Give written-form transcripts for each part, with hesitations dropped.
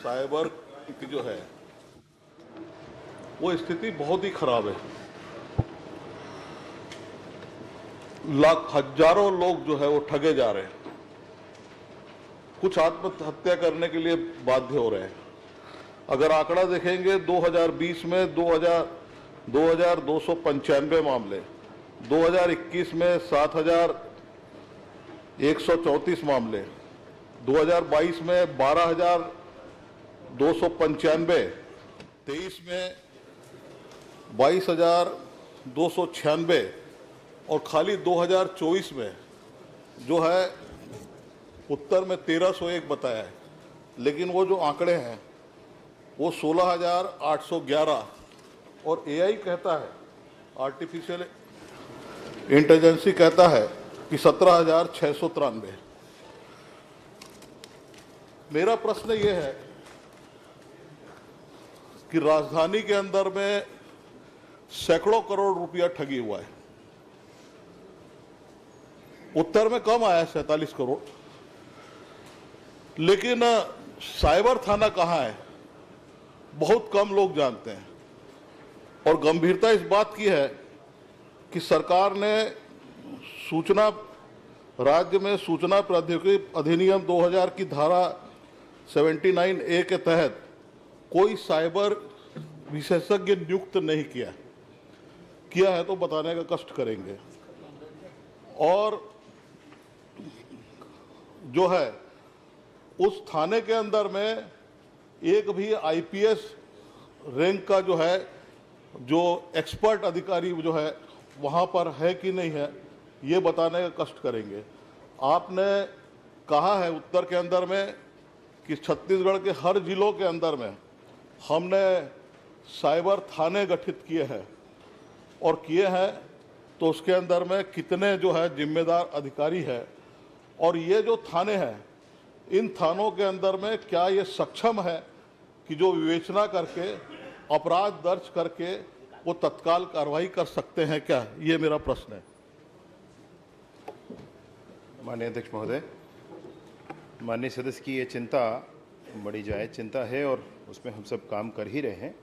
Cyber की जो है वो स्थिति बहुत ही खराब है। हजारों लोग जो है वो ठगे जा रहे हैं, कुछ आत्महत्या करने के लिए बाध्य हो रहे हैं। अगर आंकड़ा देखेंगे 2020 में 2295 मामले, 2021 में 7134 मामले, 2022 में 12295, 23 में 22,296 और खाली 2024 में जो है उत्तर में 1301 बताया है। लेकिन वो जो आंकड़े हैं वो 16,811 और एआई कहता है, आर्टिफिशियल इंटेलिजेंसी कहता है कि 17,693। मेरा प्रश्न ये है कि राजधानी के अंदर में सैकड़ों करोड़ रुपया ठगी हुआ है, उत्तर में कम आया 47 करोड़। लेकिन साइबर थाना कहाँ है बहुत कम लोग जानते हैं। और गंभीरता इस बात की है कि सरकार ने राज्य में सूचना प्रौद्योगिकी अधिनियम 2000 की धारा 79A के तहत कोई साइबर विशेषज्ञ नियुक्त नहीं किया है तो बताने का कष्ट करेंगे। और जो है उस थाने के अंदर में एक भी आईपीएस रैंक का जो है जो एक्सपर्ट अधिकारी जो है वहाँ पर है कि नहीं है ये बताने का कष्ट करेंगे। आपने कहा है उत्तर के अंदर में कि छत्तीसगढ़ के हर जिलों के अंदर में हमने साइबर थाने गठित किए हैं और किए हैं, तो उसके अंदर में कितने जो है जिम्मेदार अधिकारी है और ये जो थाने हैं इन थानों के अंदर में क्या ये सक्षम है कि जो विवेचना करके अपराध दर्ज करके वो तत्काल कार्रवाई कर सकते हैं क्या, ये मेरा प्रश्न है। माननीय अध्यक्ष महोदय, माननीय सदस्य की ये चिंता बड़ी जायज़ चिंता है और उसमें हम सब काम कर ही रहे हैं।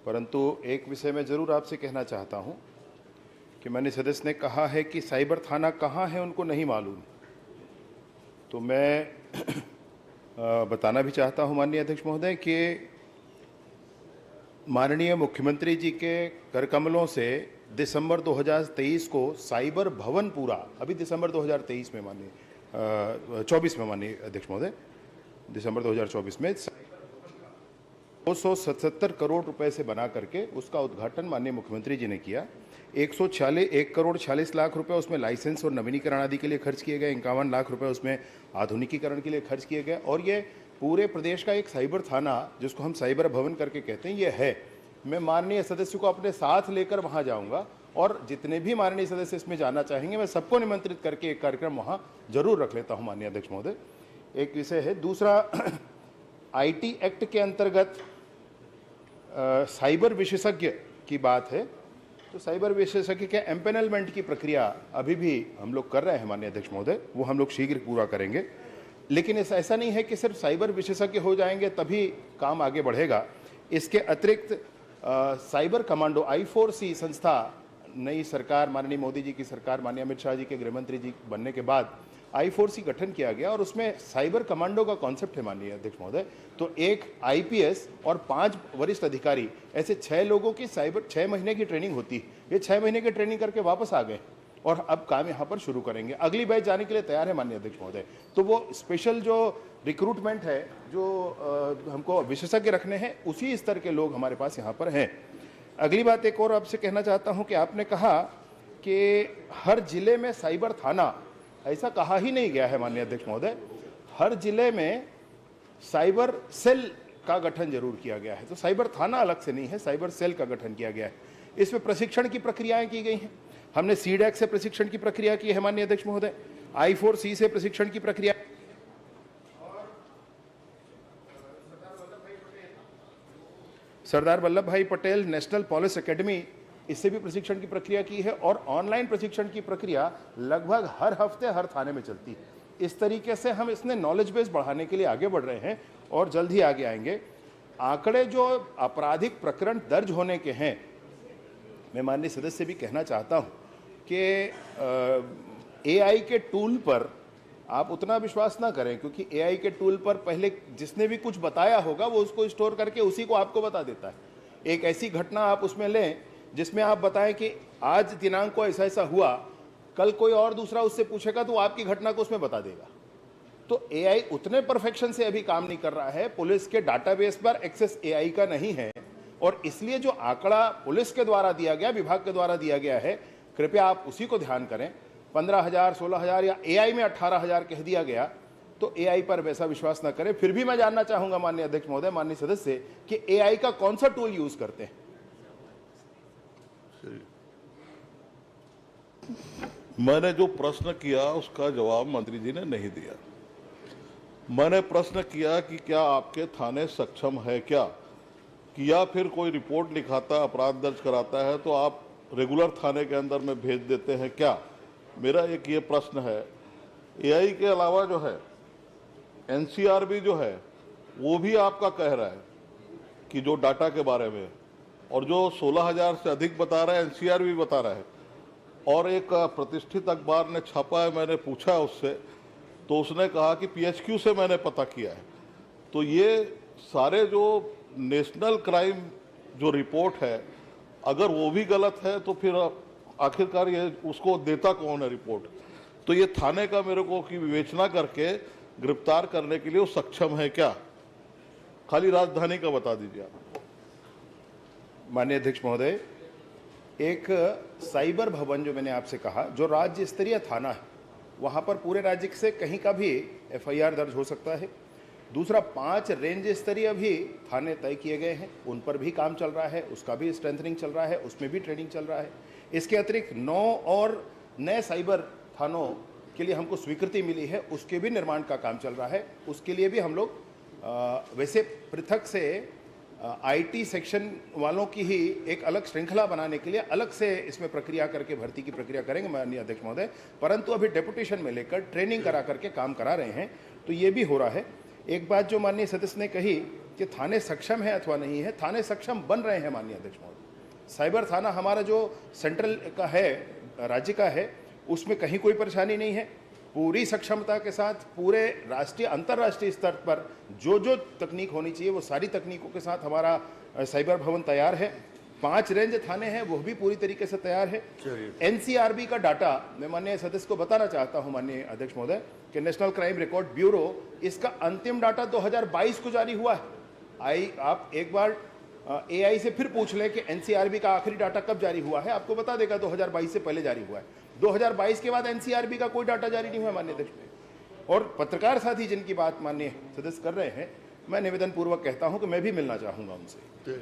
परंतु एक विषय मैं ज़रूर आपसे कहना चाहता हूं कि माननीय सदस्य ने कहा है कि साइबर थाना कहाँ है उनको नहीं मालूम। तो मैं बताना भी चाहता हूं माननीय अध्यक्ष महोदय कि माननीय मुख्यमंत्री जी के कर कमलों से दिसंबर 2023 को साइबर भवन पूरा, अभी दिसंबर 2023 में माननीय 24 में माननीय अध्यक्ष महोदय, दिसंबर 2024 में 277 करोड़ रुपए से बना करके उसका उद्घाटन माननीय मुख्यमंत्री जी ने किया। 1 करोड़ 46 लाख रुपए उसमें लाइसेंस और नवीनीकरण आदि के लिए खर्च किए गए, 51 लाख रुपए उसमें आधुनिकीकरण के लिए खर्च किए गए। और ये पूरे प्रदेश का एक साइबर थाना जिसको हम साइबर भवन करके कहते हैं ये है। मैं माननीय सदस्य को अपने साथ लेकर वहाँ जाऊँगा और जितने भी माननीय सदस्य इसमें जाना चाहेंगे मैं सबको निमंत्रित करके एक कार्यक्रम वहाँ जरूर रख लेता हूँ माननीय अध्यक्ष महोदय। एक विषय है। दूसरा, IT एक्ट के अंतर्गत साइबर विशेषज्ञ की बात है, तो साइबर विशेषज्ञ के एम्पेनलमेंट की प्रक्रिया अभी भी हम लोग कर रहे हैं माननीय अध्यक्ष महोदय, वो हम लोग शीघ्र पूरा करेंगे। लेकिन ऐसा नहीं है कि सिर्फ साइबर विशेषज्ञ हो जाएंगे तभी काम आगे बढ़ेगा। इसके अतिरिक्त साइबर कमांडो I4C संस्था, नई सरकार माननीय मोदी जी की सरकार, माननीय अमित शाह जी के गृहमंत्री जी बनने के बाद I4C गठन किया गया और उसमें साइबर कमांडो का कॉन्सेप्ट है माननीय अध्यक्ष महोदय। तो एक IPS और 5 वरिष्ठ अधिकारी, ऐसे 6 लोगों की साइबर 6 महीने की ट्रेनिंग होती है। ये 6 महीने की ट्रेनिंग करके वापस आ गए और अब काम यहाँ पर शुरू करेंगे। अगली बैच जाने के लिए तैयार है माननीय अध्यक्ष महोदय। तो वो स्पेशल जो रिक्रूटमेंट है, जो हमको विशेषज्ञ रखने हैं, उसी स्तर के लोग हमारे पास यहाँ पर हैं। अगली बात एक और आपसे कहना चाहता हूँ कि आपने कहा कि हर जिले में साइबर थाना, ऐसा कहा ही नहीं गया है माननीय अध्यक्ष महोदय। हर जिले में साइबर सेल का गठन जरूर किया गया है। तो साइबर थाना अलग से नहीं है, साइबर सेल का गठन किया गया है। इसमें प्रशिक्षण की प्रक्रियाएं की गई हैं। हमने CDAC से प्रशिक्षण की प्रक्रिया की है माननीय अध्यक्ष महोदय, I4C से प्रशिक्षण की प्रक्रिया, सरदार वल्लभ भाई पटेल नेशनल पुलिस एकेडमी, इससे भी प्रशिक्षण की प्रक्रिया की है। और ऑनलाइन प्रशिक्षण की प्रक्रिया लगभग हर हफ्ते हर थाने में चलती है। इस तरीके से हम इसने नॉलेज बेस बढ़ाने के लिए आगे बढ़ रहे हैं और जल्द ही आगे आएंगे। आंकड़े जो आपराधिक प्रकरण दर्ज होने के हैं, मैं माननीय सदस्य से भी कहना चाहता हूं कि एआई के टूल पर आप उतना विश्वास ना करें, क्योंकि एआई के टूल पर पहले जिसने भी कुछ बताया होगा वो उसको स्टोर करके उसी को आपको बता देता है। एक ऐसी घटना आप उसमें लें जिसमें आप बताएं कि आज दिनांक को ऐसा ऐसा हुआ, कल कोई और दूसरा उससे पूछेगा तो वो आपकी घटना को उसमें बता देगा। तो एआई उतने परफेक्शन से अभी काम नहीं कर रहा है, पुलिस के डाटाबेस पर एक्सेस एआई का नहीं है, और इसलिए जो आंकड़ा पुलिस के द्वारा दिया गया, विभाग के द्वारा दिया गया है, कृपया आप उसी को ध्यान करें। 15,000, 16,000 या एआई में 18,000 कह दिया गया, तो एआई पर वैसा विश्वास ना करें। फिर भी मैं जानना चाहूंगा माननीय अध्यक्ष महोदय, माननीय सदस्य कि एआई का कौन सा टूल यूज करते हैं? मैंने जो प्रश्न किया उसका जवाब मंत्री जी ने नहीं दिया। मैंने प्रश्न किया कि क्या आपके थाने सक्षम है क्या, कि या फिर कोई रिपोर्ट लिखाता, अपराध दर्ज कराता है तो आप रेगुलर थाने के अंदर में भेज देते हैं क्या? मेरा एक ये प्रश्न है। एआई के अलावा जो है एनसीआरबी जो है वो भी आपका कह रहा है कि जो डाटा के बारे में, और जो 16,000 से अधिक बता रहा है एनसीआरबी बता रहा है। और एक प्रतिष्ठित अखबार ने छापा है, मैंने पूछा उससे तो उसने कहा कि पीएचक्यू से मैंने पता किया है। तो ये सारे जो नेशनल क्राइम जो रिपोर्ट है, अगर वो भी गलत है तो फिर आखिरकार ये उसको देता कौन है रिपोर्ट? तो ये थाने का मेरे को की विवेचना करके गिरफ्तार करने के लिए वो सक्षम है क्या? खाली राजधानी का बता दीजिए आप। माननीय अध्यक्ष महोदय, एक साइबर भवन जो मैंने आपसे कहा, जो राज्य स्तरीय थाना है, वहाँ पर पूरे राज्य से कहीं का भी एफआईआर दर्ज हो सकता है। दूसरा, 5 रेंज स्तरीय भी थाने तय किए गए हैं, उन पर भी काम चल रहा है, उसका भी स्ट्रेंथनिंग चल रहा है, उसमें भी ट्रेनिंग चल रहा है। इसके अतिरिक्त 9 और नए साइबर थानों के लिए हमको स्वीकृति मिली है, उसके भी निर्माण का काम चल रहा है। उसके लिए भी हम लोग वैसे पृथक से आईटी सेक्शन वालों की ही एक अलग श्रृंखला बनाने के लिए अलग से इसमें प्रक्रिया करके भर्ती की प्रक्रिया करेंगे माननीय अध्यक्ष महोदय, परंतु अभी डेपुटेशन में लेकर ट्रेनिंग करा करके काम करा रहे हैं, तो ये भी हो रहा है। एक बात जो माननीय सदस्य ने कही कि थाने सक्षम है अथवा नहीं है, थाने सक्षम बन रहे हैं माननीय अध्यक्ष महोदय। साइबर थाना हमारा जो सेंट्रल का है, राज्य का है, उसमें कहीं कोई परेशानी नहीं है। पूरी सक्षमता के साथ पूरे राष्ट्रीय अंतर्राष्ट्रीय स्तर पर जो जो तकनीक होनी चाहिए वो सारी तकनीकों के साथ हमारा साइबर भवन तैयार है। 5 रेंज थाने हैं, वो भी पूरी तरीके से तैयार है। एनसीआरबी का डाटा मैं माननीय सदस्य को बताना चाहता हूं माननीय अध्यक्ष महोदय कि नेशनल क्राइम रिकॉर्ड ब्यूरो, इसका अंतिम डाटा 2022 को जारी हुआ है। आप एक बार एआई से फिर पूछ लें कि एनसीआरबी का आखिरी डाटा कब जारी हुआ है, आपको बता देगा 2022 से पहले जारी हुआ है। 2022 के बाद एनसीआरबी का कोई डाटा जारी नहीं हुआ माननीय अध्यक्ष। और पत्रकार साथी जिनकी बात माननीय सदस्य कर रहे हैं, मैं निवेदन पूर्वक कहता हूं कि मैं भी मिलना चाहूंगा उनसे।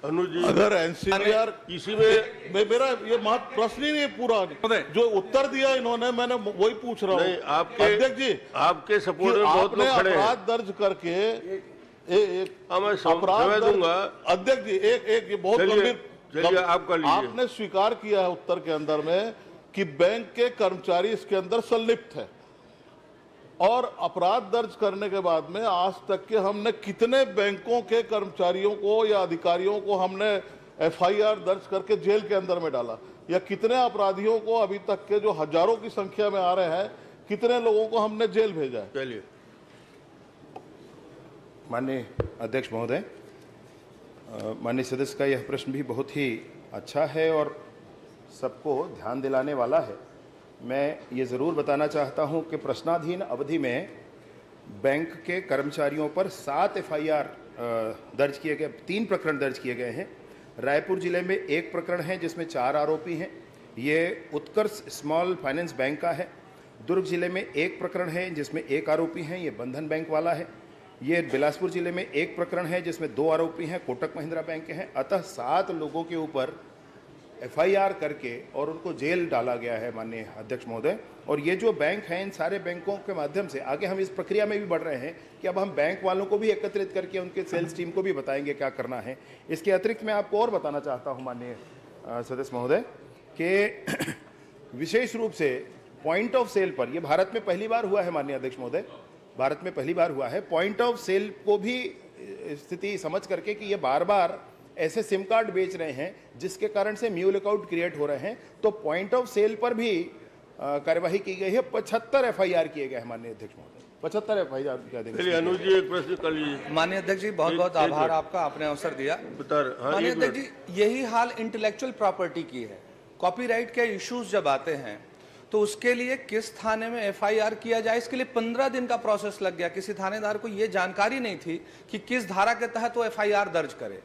अनुज जी, अगर एनसीआर इसी में मेरा ये मात्र प्रश्न ही नहीं है पूरा, जो उत्तर दिया इन्होंने, मैंने वही पूछ रहा नहीं, हूँ आपके अध्यक्ष जी, आपके सपोर्ट में बहुत आपने लोग खड़े हैं। अपराध दर्ज करके मैं अपराध समय दूंगा। अध्यक्ष जी, एक ये बहुत गंभीर, चलिए आप कर लीजिए। आपने स्वीकार किया है उत्तर के अंदर में कि बैंक के कर्मचारी इसके अंदर संलिप्त है, और अपराध दर्ज करने के बाद में आज तक के हमने कितने बैंकों के कर्मचारियों को या अधिकारियों को हमने एफआईआर दर्ज करके जेल के अंदर में डाला, या कितने अपराधियों को अभी तक के जो हजारों की संख्या में आ रहे हैं, कितने लोगों को हमने जेल भेजा है? चलिए। माननीय अध्यक्ष महोदय, माननीय सदस्य का यह प्रश्न भी बहुत ही अच्छा है और सबको ध्यान दिलाने वाला है। मैं ये ज़रूर बताना चाहता हूं कि प्रश्नाधीन अवधि में बैंक के कर्मचारियों पर 7 एफआईआर दर्ज किए गए, 3 प्रकरण दर्ज किए गए हैं। रायपुर जिले में 1 प्रकरण है जिसमें 4 आरोपी हैं, ये उत्कर्ष स्मॉल फाइनेंस बैंक का है। दुर्ग जिले में 1 प्रकरण है जिसमें 1 आरोपी हैं, ये बंधन बैंक वाला है। ये बिलासपुर जिले में 1 प्रकरण है जिसमें 2 आरोपी हैं, कोटक महिंद्रा बैंक के हैं। अतः 7 लोगों के ऊपर एफआईआर करके और उनको जेल डाला गया है माननीय अध्यक्ष महोदय। और ये जो बैंक हैं, इन सारे बैंकों के माध्यम से आगे हम इस प्रक्रिया में भी बढ़ रहे हैं कि अब हम बैंक वालों को भी एकत्रित करके उनके सेल्स टीम को भी बताएंगे क्या करना है। इसके अतिरिक्त मैं आपको और बताना चाहता हूँ माननीय सदस्य महोदय कि विशेष रूप से पॉइंट ऑफ सेल पर, यह भारत में पहली बार हुआ है माननीय अध्यक्ष महोदय, भारत में पहली बार हुआ है, पॉइंट ऑफ सेल को भी स्थिति समझ करके कि ये बार बार ऐसे सिम कार्ड बेच रहे हैं जिसके कारण से म्यू लुकआउट क्रिएट हो रहे हैं, तो पॉइंट ऑफ सेल पर भी कार्यवाही की गई है। 75 एफआईआर किए गए हैं माननीय अध्यक्ष महोदय, 75 एफआईआर क्या देंगे। चलिए अनुज जी एक प्रश्न कर लीजिए। माननीय अध्यक्ष जी बहुत बहुत आभार आपका, आपने अवसर दिया। माननीय अध्यक्ष जी, यही हाल इंटेलेक्चुअल प्रॉपर्टी की है। कॉपीराइट के इश्यूज जब आते हैं तो उसके लिए किस थाने में एफआईआर किया जाए, इसके लिए 15 दिन का प्रोसेस लग गया। किसी थानेदार को यह जानकारी नहीं थी कि किस धारा के तहत वो एफआईआर दर्ज करे,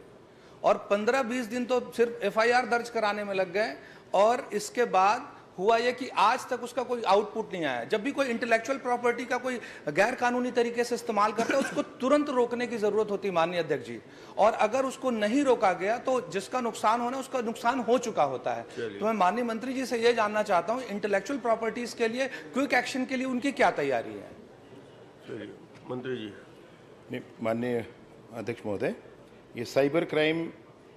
और 15-20 दिन तो सिर्फ एफआईआर दर्ज कराने में लग गए। और इसके बाद हुआ यह कि आज तक उसका कोई आउटपुट नहीं आया। जब भी कोई इंटेलेक्चुअल प्रॉपर्टी का कोई गैर कानूनी तरीके से इस्तेमाल करता है उसको तुरंत रोकने की जरूरत होती है माननीय अध्यक्ष जी, और अगर उसको नहीं रोका गया तो जिसका नुकसान होना उसका नुकसान हो चुका होता है। तो मैं माननीय मंत्री जी से यह जानना चाहता हूं, इंटेलेक्चुअल प्रॉपर्टीज के लिए क्विक एक्शन के लिए उनकी क्या तैयारी है। चलिए मंत्री जी। नहीं, माननीय अध्यक्ष महोदय, ये साइबर क्राइम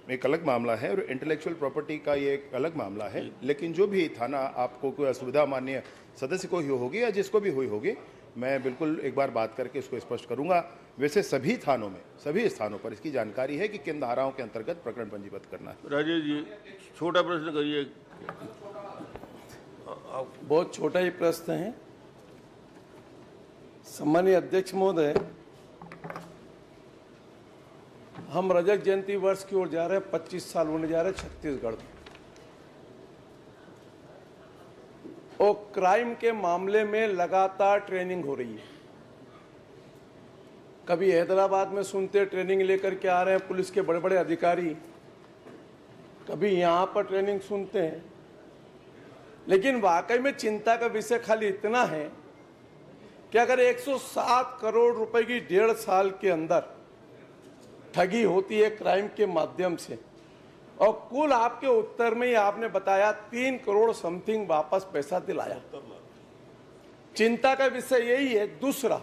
एक अलग मामला है और इंटेलेक्चुअल प्रॉपर्टी का ये एक अलग मामला है। लेकिन जो भी थाना आपको कोई असुविधा माननीय सदस्य को ही होगी या जिसको भी हुई होगी, मैं बिल्कुल एक बार बात करके इसको स्पष्ट करूंगा। वैसे सभी थानों में, सभी स्थानों पर इसकी जानकारी है कि किन धाराओं के अंतर्गत प्रकरण पंजीबद्ध करना है। राजेश जी छोटा प्रश्न करिए। बहुत छोटा ही प्रश्न है। सम्मानीय अध्यक्ष महोदय, हम रजत जयंती वर्ष की ओर जा रहे हैं, 25 साल होने जा रहे हैं छत्तीसगढ़ में, और क्राइम के मामले में लगातार ट्रेनिंग हो रही है। कभी हैदराबाद में सुनते ट्रेनिंग लेकर के आ रहे हैं पुलिस के बड़े बड़े अधिकारी, कभी यहाँ पर ट्रेनिंग सुनते हैं। लेकिन वाकई में चिंता का विषय खाली इतना है कि अगर 107 करोड़ रुपए की 1.5 साल के अंदर ठगी होती है क्राइम के माध्यम से, और कुल आपके उत्तर में ही आपने बताया 3 करोड़ समथिंग वापस पैसा दिलाया, चिंता का विषय यही है। दूसरा,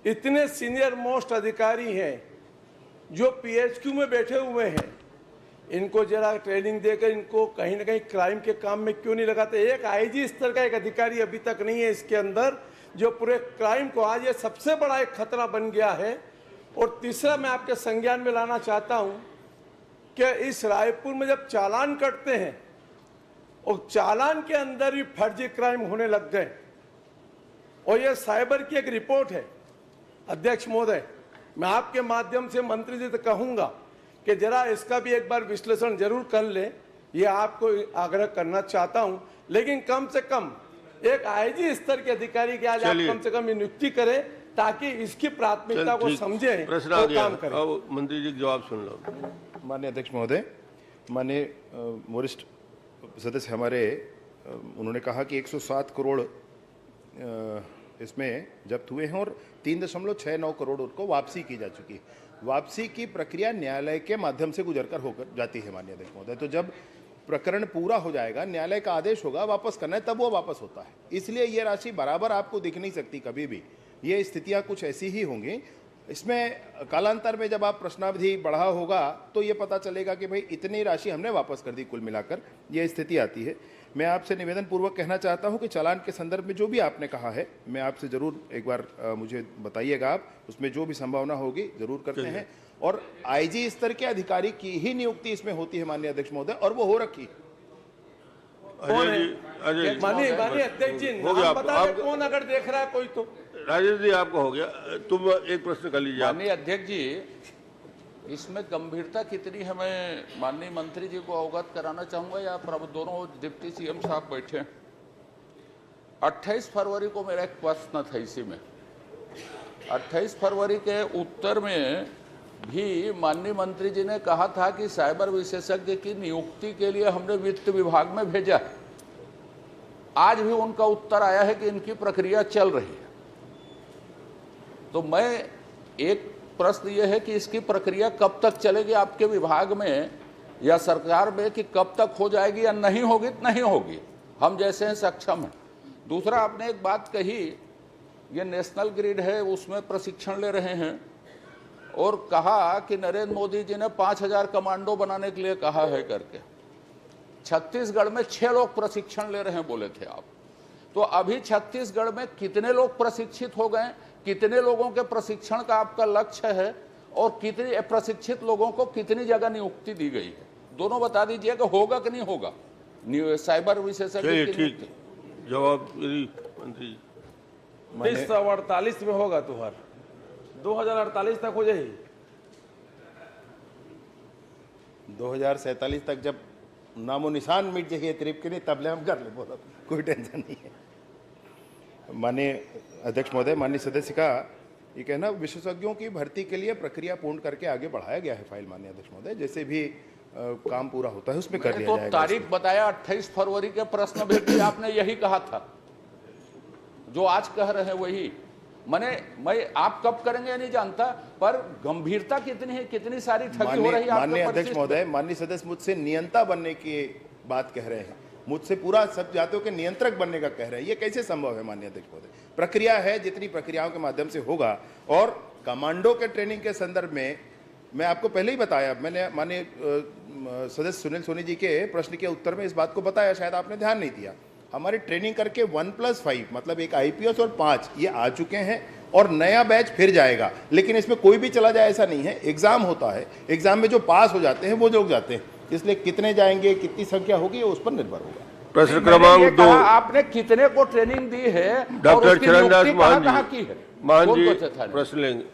इतने सीनियर मोस्ट अधिकारी हैं जो पीएचक्यू में बैठे हुए हैं, इनको जरा ट्रेनिंग देकर इनको कहीं ना कहीं क्राइम के काम में क्यों नहीं लगाते। एक आईजी स्तर का एक अधिकारी अभी तक नहीं है इसके अंदर, जो पूरे क्राइम को, आज ये सबसे बड़ा एक खतरा बन गया है। और तीसरा, मैं आपके संज्ञान में लाना चाहता हूं कि इस रायपुर में जब चालान कटते हैं और चालान के अंदर भी फर्जी क्राइम होने लग गए, और ये साइबर की एक रिपोर्ट है। अध्यक्ष महोदय, मैं आपके माध्यम से मंत्री जी से कहूंगा कि जरा इसका भी एक बार विश्लेषण जरूर कर ले, ये आपको आग्रह करना चाहता हूं। लेकिन कम से कम एक आईजी स्तर के अधिकारी की आज आप कम से कम नियुक्ति करें ताकि इसकी प्राथमिकता को समझें और काम करें। अब मंत्री जी जवाब सुन लो। माननीय अध्यक्ष महोदय, माननीय वरिष्ठ सदस्य हमारे, उन्होंने कहा कि 107 करोड़ इसमें जब्त हुए हैं और 3.69 करोड़ उनको वापसी की जा चुकी है। वापसी की प्रक्रिया न्यायालय के माध्यम से गुजरकर होकर जाती है माननीय अध्यक्ष महोदय। तो जब प्रकरण पूरा हो जाएगा, न्यायालय का आदेश होगा वापस करना है, तब वो वापस होता है। इसलिए ये राशि बराबर आपको दिख नहीं सकती कभी भी, ये स्थितियां कुछ ऐसी ही होंगी। इसमें कालांतर में जब आप प्रश्नावधि बढ़ा होगा तो ये पता चलेगा कि भाई इतनी राशि हमने वापस कर दी, कुल मिलाकर ये स्थिति आती है। मैं आपसे निवेदन पूर्वक कहना चाहता हूं कि चालान के संदर्भ में जो भी आपने कहा है, मैं आपसे जरूर एक बार मुझे बताइएगा, आप उसमें जो भी संभावना होगी जरूर करते हैं। और आईजी स्तर के अधिकारी की ही नियुक्ति इसमें होती है माननीय अध्यक्ष महोदय, और वो हो रखी। माननीय अध्यक्ष जी, कौन अगर देख रहा है कोई तो। राजेश जी आपको हो गया, तुम एक प्रश्न कर लीजिए। माननीय अध्यक्ष जी, इसमें गंभीरता कितनी है मैं माननीय मंत्री जी को अवगत कराना चाहूंगा, या प्रभु दोनों डिप्टी सीएम साहब बैठे। 28 फरवरी को मेरा एक प्रश्न था इसी में। 28 फरवरी के उत्तर में भी माननीय मंत्री जी ने कहा था कि साइबर विशेषज्ञ की नियुक्ति के लिए हमने वित्त विभाग में भेजा है। आज भी उनका उत्तर आया है कि इनकी प्रक्रिया चल रही है। तो मैं एक प्रश्न ये है कि इसकी प्रक्रिया कब तक चलेगी आपके विभाग में या सरकार में, कि कब तक हो जाएगी या नहीं होगी तो नहीं होगी, हम जैसे हैं सक्षम हैं। दूसरा, आपने एक बात कही, ये नेशनल ग्रिड है उसमें प्रशिक्षण ले रहे हैं, और कहा कि नरेंद्र मोदी जी ने 5000 कमांडो बनाने के लिए कहा है करके। छत्तीसगढ़ में 6 लोग प्रशिक्षण ले रहे हैं बोले थे आप। तो अभी छत्तीसगढ़ में कितने लोग प्रशिक्षित हो गए, कितने लोगों के प्रशिक्षण का आपका लक्ष्य है, और कितने प्रशिक्षित लोगों को कितनी जगह नियुक्ति दी गई है, दोनों बता दीजिए कि होगा कि नहीं होगा साइबर विशेषज्ञ की ठीक, नियुक्ति? जवाब मंत्री जी। 1948 में होगा तुहार 2048 तक हो जाएगी। 2047 तक जब नामो निशान मिट जाइए त्रिप के नहीं तब ले हम कर ले, बोला कोई टेंशन नहीं है। माननीय अध्यक्ष महोदय, माननीय सदस्य का ये कहना, विशेषज्ञों की भर्ती के लिए प्रक्रिया पूर्ण करके आगे बढ़ाया गया है फाइल। माननीय अध्यक्ष महोदय, जैसे भी काम पूरा होता है उसमें कर लिया जाएगा। तो तारीख बताया 28 फरवरी के प्रश्न में भी आपने यही कहा था, जो आज कह रहे हैं वही। मैं आप कब करेंगे नहीं जानता, पर गंभीरता कितनी है, कितनी सारी ठगी हो रही है। माननीय अध्यक्ष महोदय, माननीय सदस्य मुझसे नियंता बनने की बात कह रहे हैं, मुझसे पूरा सब जातियों के नियंत्रक बनने का कह रहे हैं। ये कैसे संभव है माननीय अध्यक्ष महोदय? प्रक्रिया है, जितनी प्रक्रियाओं के माध्यम से होगा। और कमांडो के ट्रेनिंग के संदर्भ में मैं आपको पहले ही बताया, मैंने माननीय सदस्य सुनील सोनी जी के प्रश्न के उत्तर में इस बात को बताया, शायद आपने ध्यान नहीं दिया। हमारी ट्रेनिंग करके 1+5 मतलब एक IPS और 5 ये आ चुके हैं, और नया बैच फिर जाएगा। लेकिन इसमें कोई भी चला जाए ऐसा नहीं है, एग्जाम होता है, एग्जाम में जो पास हो जाते हैं वो लोग जाते हैं। इसलिए कितने जाएंगे, कितनी संख्या होगी, उस पर निर्भर होगा। प्रश्न क्रमांक 2, आपने कितने को ट्रेनिंग दी है, डॉक्टर चरणदास मान कहाँ की है? मान कौन जी को चेतावनी? प्रश्न लेंगे।